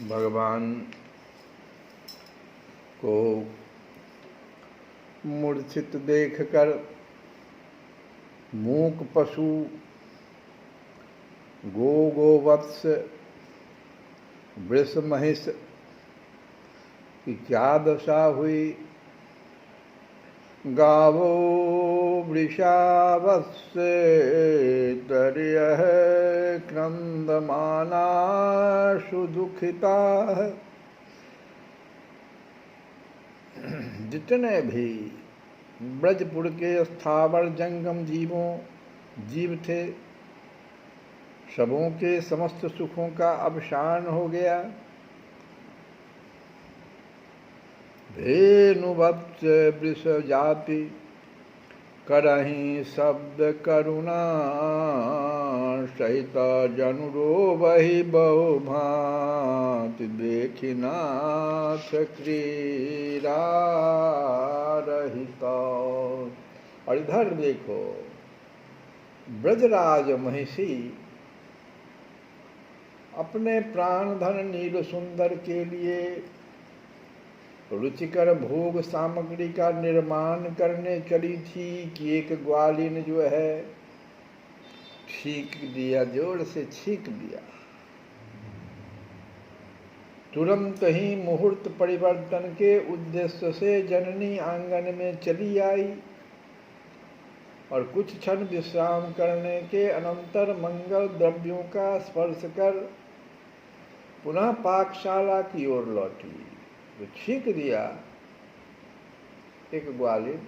भगवान को मूर्छित देखकर मूक पशु गोवत्स वृष महिष की क्या दशा हुई। गावो वृषावस्य तर्यः क्रंदमाना सुदुखिता। जितने भी ब्रजपुर के स्थावर जंगम जीव थे, सबों के समस्त सुखों का अवसान हो गया। धेनुवत्स वृष जाति करहि शब्द करुणा सहित जनुरो वही बहुभांति देखि नाथ क्रीड़ा रहिता। और इधर देखो, ब्रजराज महिषी अपने प्राण धन नील सुंदर के लिए रुचिकर भोग सामग्री का निर्माण करने चली थी कि एक ग्वालिन जो है छींक दिया, जोर से छींक दिया। तुरंत ही मुहूर्त परिवर्तन के उद्देश्य से जननी आंगन में चली आई और कुछ क्षण विश्राम करने के अनंतर मंगल द्रव्यों का स्पर्श कर पुनः पाकशाला की ओर लौटी। तो छींक दिया एक ग्वालिन,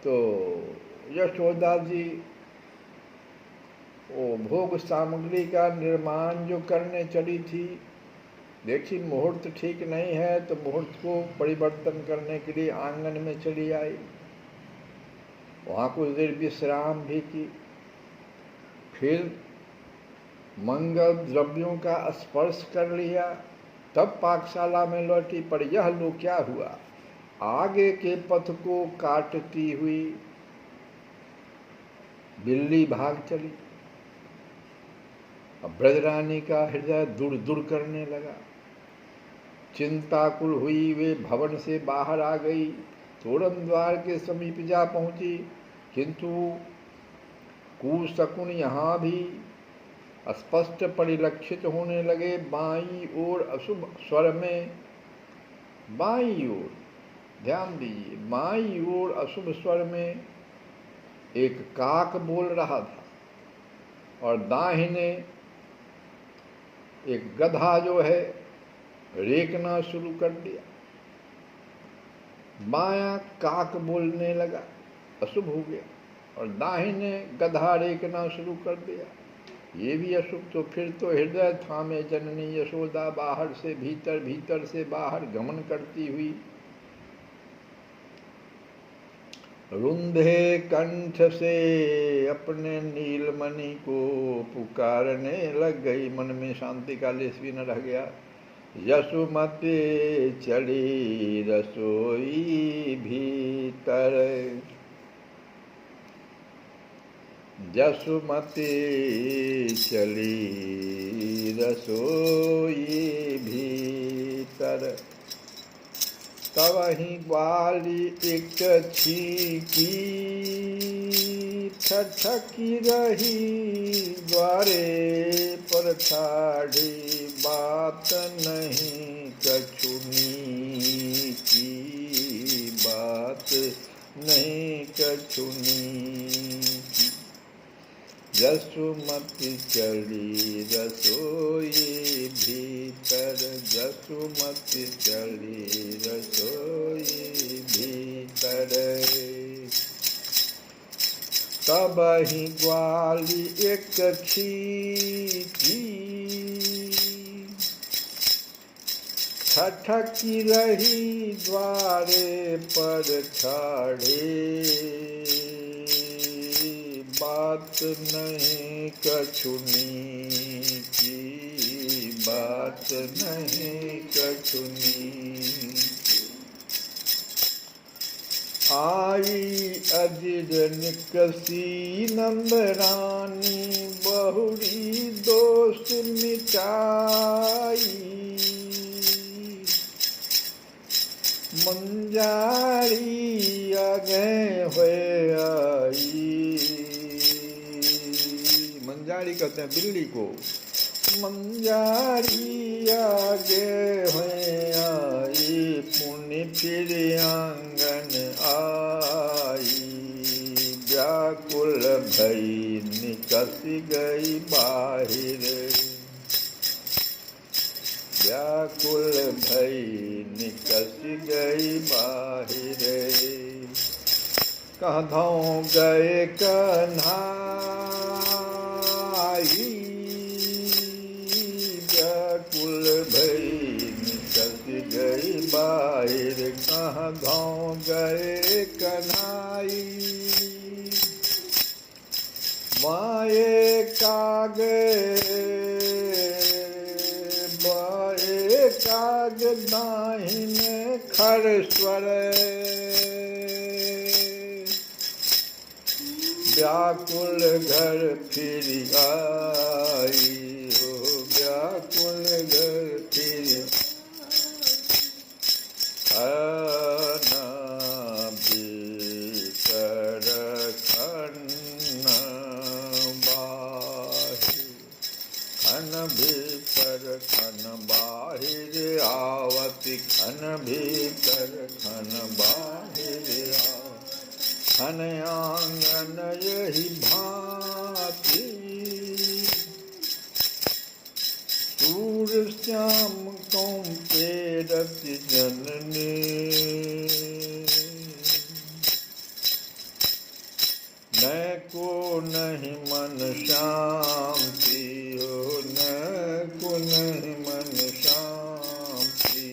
तो यशोदा जी वो भोग सामग्री का निर्माण जो करने चली थी, देखी मुहूर्त ठीक नहीं है तो मुहूर्त को परिवर्तन करने के लिए आंगन में चली आई। वहाँ कुछ देर विश्राम भी की, फिर मंगल द्रव्यों का स्पर्श कर लिया, तब पाकशाला में लौटी। पर यह लो क्या हुआ, आगे के पथ को काटती हुई बिल्ली भाग चली। अब ब्रजरानी का हृदय दुड़ दुड़ करने लगा, चिंताकुल हुई। वे भवन से बाहर आ गई, तोरण द्वार के समीप जा पहुंची, किंतु कुशकुन यहाँ भी स्पष्ट परिलक्षित होने लगे। बाईं ओर अशुभ स्वर में, बाईं ओर ध्यान दीजिए, बाईं ओर अशुभ स्वर में एक काक बोल रहा था और दाहिने एक गधा जो है रेकना शुरू कर दिया। बायां काक बोलने लगा, अशुभ हो गया, और दाहिने गधा रेकना शुरू कर दिया, ये भी अशुभ। तो फिर तो हृदय थामे जननी यशोदा बाहर से भीतर, भीतर से बाहर गमन करती हुई रुंधे कंठ से अपने नीलमणि को पुकारने लग गई। मन में शांति का लेश भी न रह गया। यशुमती चढ़ी रसोई भीतर, यशुमती चली रसोई भीतर, तवहीं ग्वाली एक छींकी ठठकी रही द्वारे पर ठाढ़ी, बात नहीं कछुनी की, बात नहीं कछुनी की। यशुमती चढ़ी रसोई भीतर, यशुमती चढ़ी रसोई अबहि ग्वाली एक खींची, ठठकी रही द्वारे पर ठाड़े, बात नहीं कछुनी की, बात नहीं कछुनी। आई अजिर निकसी नंदरानी, बहुरी दोष मिटाई, मंजारी आगे हुए आई। मंजारी कहते हैं बिल्ली को। मंजारी आगे हुए आई, पुण्य फिर आंगन आई, व्याकुल भई निकस गई बाहिर, व्याकुल भई निकस गई बाहिर। कहाँ गए कन्हाई, व्याकुल भई निकस गई बाहिर, कहाँ गाँव गए कन्हाई, माए कागे काग दाहिन खर स्वर, व्याकुल घर फिर आई, हो व्याकुल घर फिर खाना भीतर खन्ना बाहिर, खन भीतर खन बाहिर आवती, खन भीतर खन बाहिर आवती, खन आंगन यही भांति, सूर श्याम कौम प्रेरत जननी, न को नहीं मन शांति हो, न को नहीं मन शांति,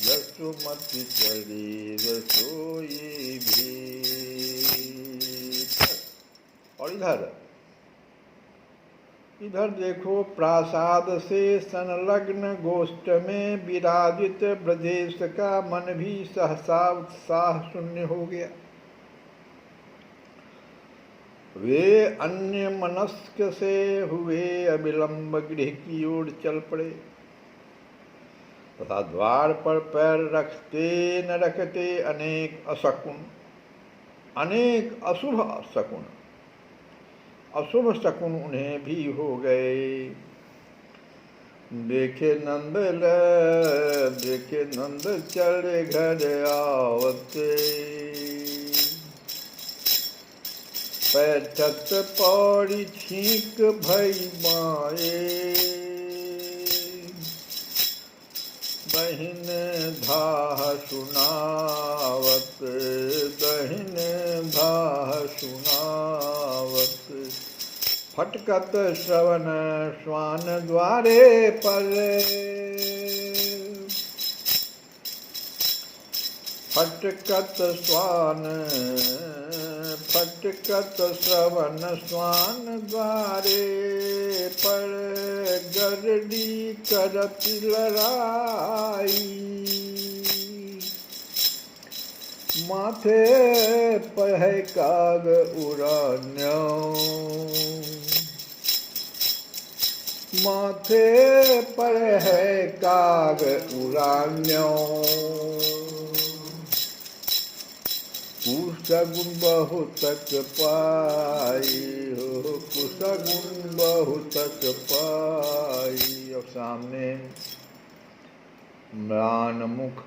यशोमति चली रसोई भी। और इधर देखो, प्रासाद से संलग्न गोष्ठ में विराजित ब्रजेश का मन भी सहसा उत्साह शून्य हो गया। वे अन्य मनस्क से हुए अविलंब गृह की ओर चल पड़े तथा द्वार पर पैर रखते न रखते अनेक अशकुन, अनेक अशुभ शकुन उन्हें भी हो गए। देखे नंद चले घर आवते, पैठत पौड़ी छींक भई माए, बहिन धाह सुनावत, बहिन धाह सुनावत, फटकत श्रवण श्वान द्वारे पर, फटकत श्रवण श्वान द्वारे पर, गरडी करत लड़ाई, माथे पर है काग उड़ान्यो, माथे पर है काग उड़ान्यो, कुसगुन बहुतक पाई हो, कुसगुन बहुतक पाई। और सामने म्लान मुख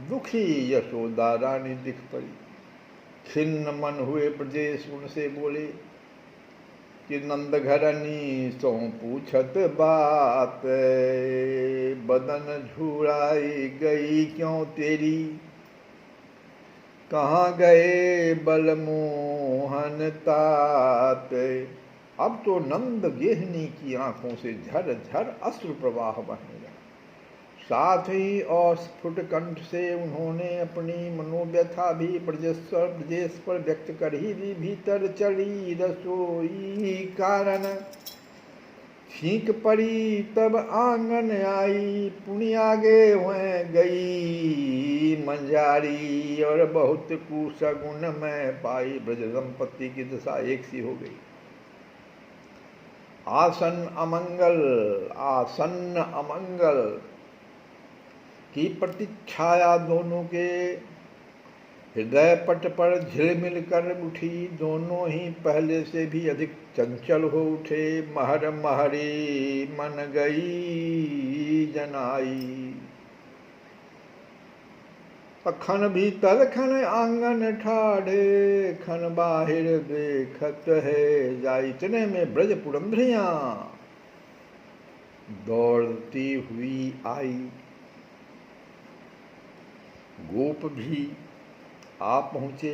दुखी यशोदा रानी दिख पड़ी। खिन्न मन हुए ब्रजेश उनसे बोले कि नंद घरनी सो पूछत बात, बदन झुराई गई क्यों तेरी, कहाँ गए बल मोहन तात। अब तो नंद गेहनी की आंखों से झर झर अश्रु प्रवाह बहने लगा। साथ ही अस्फुट कंठ से उन्होंने अपनी मनोव्यथा भी ब्रजेश पर व्यक्त कर ही दी। भीतर चढ़ी रसोई कारण छींक पड़ी तब आंगन आई। पुण्य आगे वह गई मंजारी और बहुत कुसगुन में पाई। ब्रज दंपति की दशा एक सी हो गई। आसन्न अमंगल की प्रतीक्षाया दोनों के हृदय पट पर झिलमिल कर उठी। दोनों ही पहले से भी अधिक चंचल हो उठे। महर महरी मन गई जनाई। खन भीतर खन आंगन ठाढ़े खन बाहिर देखत है जाई। इतने में ब्रज पुरंधरियां दौड़ती हुई आई। गोप भी आ पहुंचे।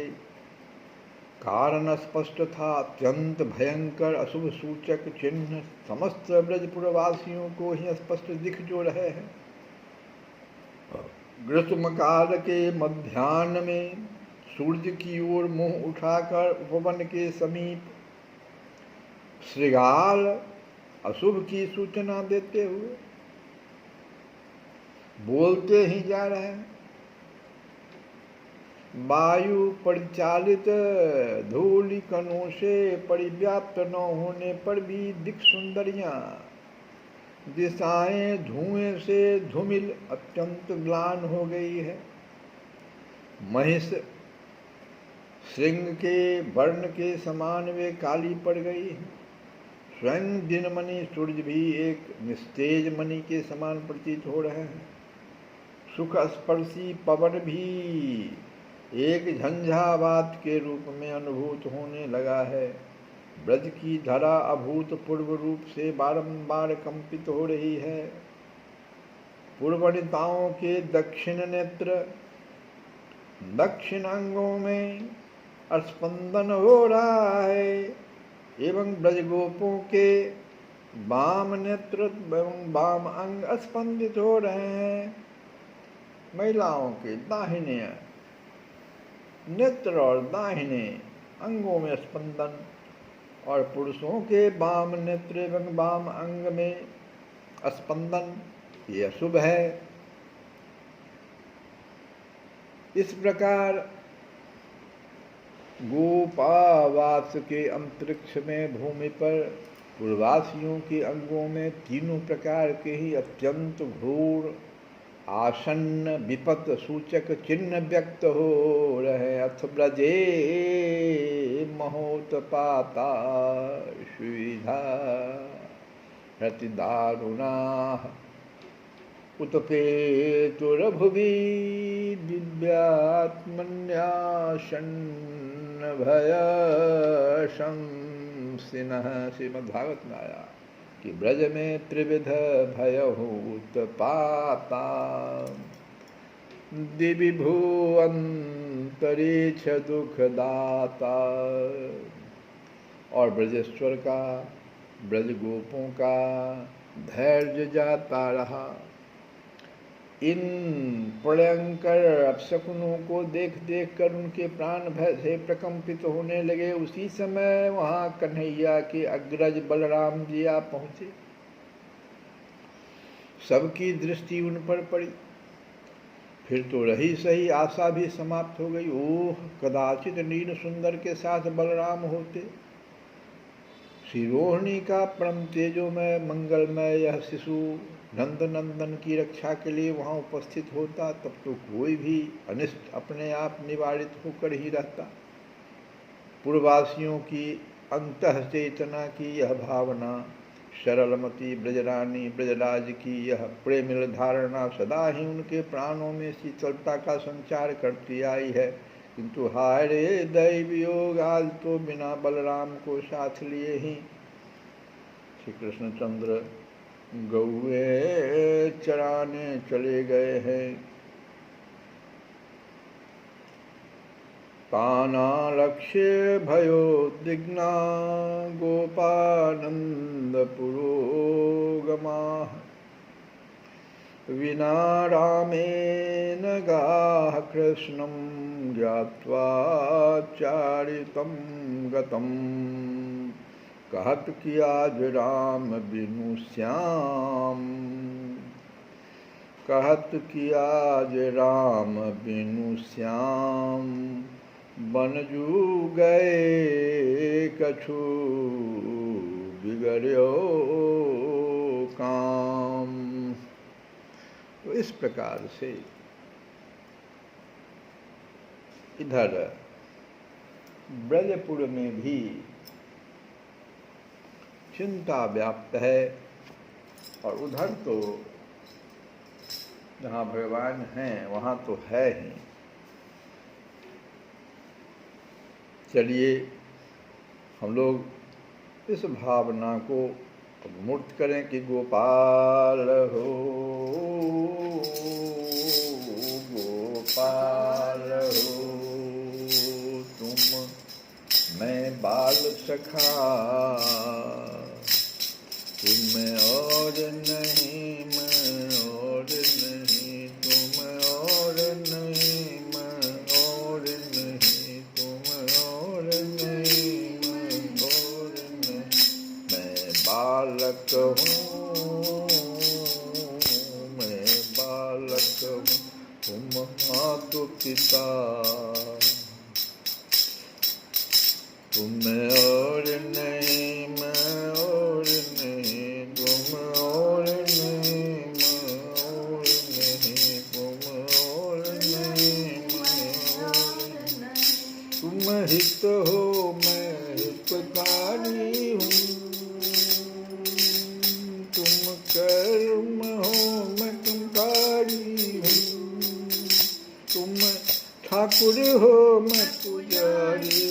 कारण स्पष्ट था। अत्यंत भयंकर अशुभ सूचक चिन्ह समस्त ब्रजपुरवासियों को ही स्पष्ट दिख जो रहे हैं। ग्रीष्म काल के मध्याह्न में सूर्य की ओर मुंह उठाकर उपवन के समीप श्रृगाल अशुभ की सूचना देते हुए बोलते ही जा रहे हैं। वायु परिचालित धूलि कणों से परिव्याप्त न होने पर भी दिक् सुंदरियां दिशाएं धुएं से धूमिल अत्यंत ग्लान हो गई है। महिष सिंह के वर्ण के समान वे काली पड़ गई है। स्वयं दिनमणि सूर्य भी एक निस्तेज मणि के समान प्रतीत हो रहे हैं। सुख स्पर्शी पवन भी एक झंझावात के रूप में अनुभूत होने लगा है। ब्रज की धरा अभूतपूर्व रूप से बारंबार कंपित हो रही है। पूर्वनिताओं के दक्षिण नेत्र दक्षिण अंगों में स्पंदन हो रहा है एवं ब्रजगोपों के वाम नेत्र एवं वाम अंग स्पंदित हो रहे हैं। महिलाओं के दाहिने नेत्र और दाहिने अंगों में स्पंदन और पुरुषों के वाम नेत्र एवं वाम अंग में स्पंदन ये अशुभ है। इस प्रकार गोपावास के अंतरिक्ष में भूमि पर पूर्ववासियों के अंगों में तीनों प्रकार के ही अत्यंत घोर आसन्न विपत सूचक चिन्ह व्यक्त हो रहे। अथ ब्रजे महोत्पाता सुविधा प्रतिदारुणा उत्पेतुरभुवि दिव्यात्मन्यासन्न भय शंसिनः। श्रीमद्भागवत में आया कि ब्रज में त्रिविध भय उत्पाता दिवि भू अंतरिक्ष दुखदाता। और ब्रजेश्वर का ब्रज गोपों का धैर्य जाता रहा। इन प्रलयंकर अपशकुनों को देख देख कर उनके प्राण भय से प्रकंपित होने लगे। उसी समय वहां कन्हैया के अग्रज बलराम जी आ पहुंचे। सबकी दृष्टि उन पर पड़ी। फिर तो रही सही आशा भी समाप्त हो गई। ओह, कदाचित नील सुंदर के साथ बलराम होते। श्री रोहिणी का परम तेजोमय मंगलमय यह शिशु नंद नंदन की रक्षा के लिए वहां उपस्थित होता, तब तो कोई भी अनिष्ट अपने आप निवारित होकर ही रहता। पूर्ववासियों की अंतः चेतना की यह भावना, सरलमती ब्रजरानी ब्रजराज की यह प्रेमिल धारणा सदा ही उनके प्राणों में शीतलता का संचार करती आई है। किंतु हाय रे दैव योग, आज तो बिना बलराम को साथ लिए ही श्री कृष्णचंद्र गौए चराने चले गए हैं। तानालक्ष्य भयोद्विग्ना गोपानन्दपुरोगमाः विना रामेण गाः कृष्णं ज्ञात्वा चारितं गतम् कहत कि आज राम बिनु श्याम कहत कि आज राम बिनु श्याम बनजू गए कछु बिगड़ो काम। तो इस प्रकार से इधर ब्रजपुर में भी चिंता व्याप्त है और उधर तो जहाँ भगवान हैं वहाँ तो है ही। चलिए हम लोग इस भावना को मूर्त करें कि गोपाल हो गोपाल हो तुम मैं बाल सखा तुम और नहीं मैं और नहीं तुम और नहीं मैं और नहीं तुम और नहीं मैं और नहीं मैं बालक हूँ मैं बालक हूँ तुम माता पिता तुम और नहीं मैं और नहीं तुम और नहीं मैं और नहीं तुम और नहीं मैं और नहीं तुम हित हो मैं हितकारी हूँ तुम कर्म हो मैं तुमकारी हूँ तुम ठाकुर हो मैं पुजारी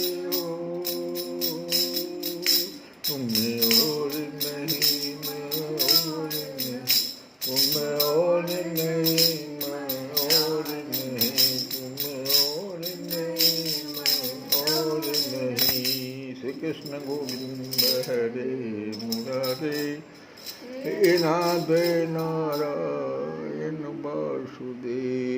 तुम और नहीं मैं और नहीं तुम और नहीं मैं और नहीं तुम और नहीं मैं और नहीं। श्री कृष्ण गोविंद हरे मुरारे हे नाथ नारायण वासुदेव।